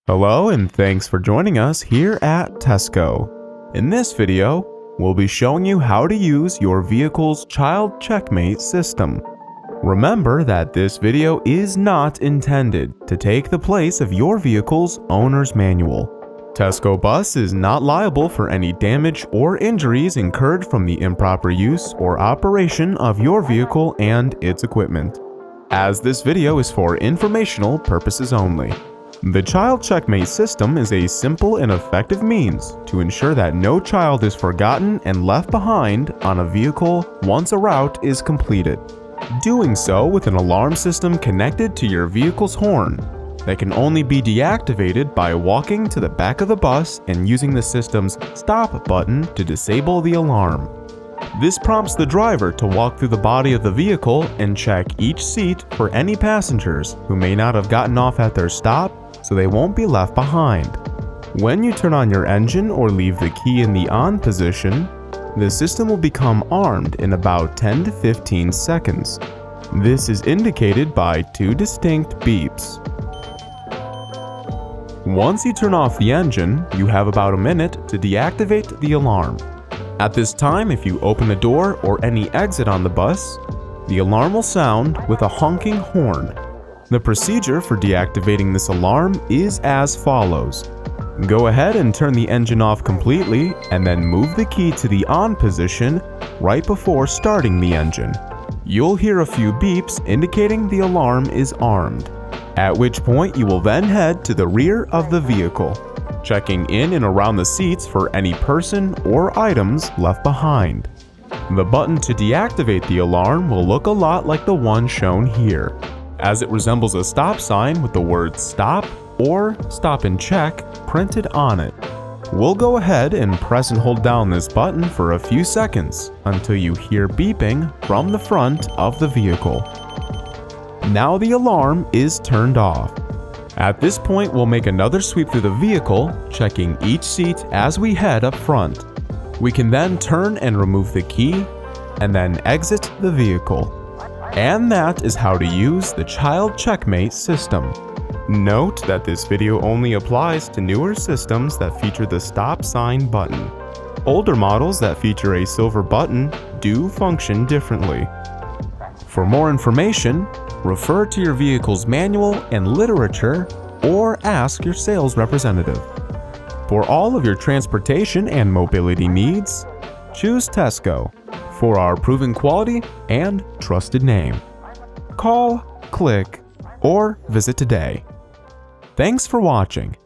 Hello and thanks for joining us here at TESCO. In this video, we'll be showing you how to use your vehicle's Child Checkmate System. Remember that this video is not intended to take the place of your vehicle's owner's manual. TESCO Bus is not liable for any damage or injuries incurred from the improper use or operation of your vehicle and its equipment, as this video is for informational purposes only. The Child Checkmate System is a simple and effective means to ensure that no child is forgotten and left behind on a vehicle once a route is completed. Doing so with an alarm system connected to your vehicle's horn that can only be deactivated by walking to the back of the bus and using the system's stop button to disable the alarm. This prompts the driver to walk through the body of the vehicle and check each seat for any passengers who may not have gotten off at their stop, so they won't be left behind. When you turn on your engine or leave the key in the on position, the system will become armed in about 10 to 15 seconds. This is indicated by two distinct beeps. Once you turn off the engine, you have about a minute to deactivate the alarm. At this time, if you open the door or any exit on the bus, the alarm will sound with a honking horn. The procedure for deactivating this alarm is as follows. Go ahead and turn the engine off completely and then move the key to the on position right before starting the engine. You'll hear a few beeps indicating the alarm is armed, at which point you will then head to the rear of the vehicle, checking in and around the seats for any person or items left behind. The button to deactivate the alarm will look a lot like the one shown here, as it resembles a stop sign with the words stop or stop and check printed on it. We'll go ahead and press and hold down this button for a few seconds until you hear beeping from the front of the vehicle. Now the alarm is turned off. At this point, we'll make another sweep through the vehicle, checking each seat as we head up front. We can then turn and remove the key and then exit the vehicle. And that is how to use the Child Checkmate System. Note that this video only applies to newer systems that feature the stop sign button. Older models that feature a silver button do function differently. For more information, refer to your vehicle's manual and literature or ask your sales representative. For all of your transportation and mobility needs, choose TESCO for our proven quality and trusted name. Call, click, or visit today. Thanks for watching.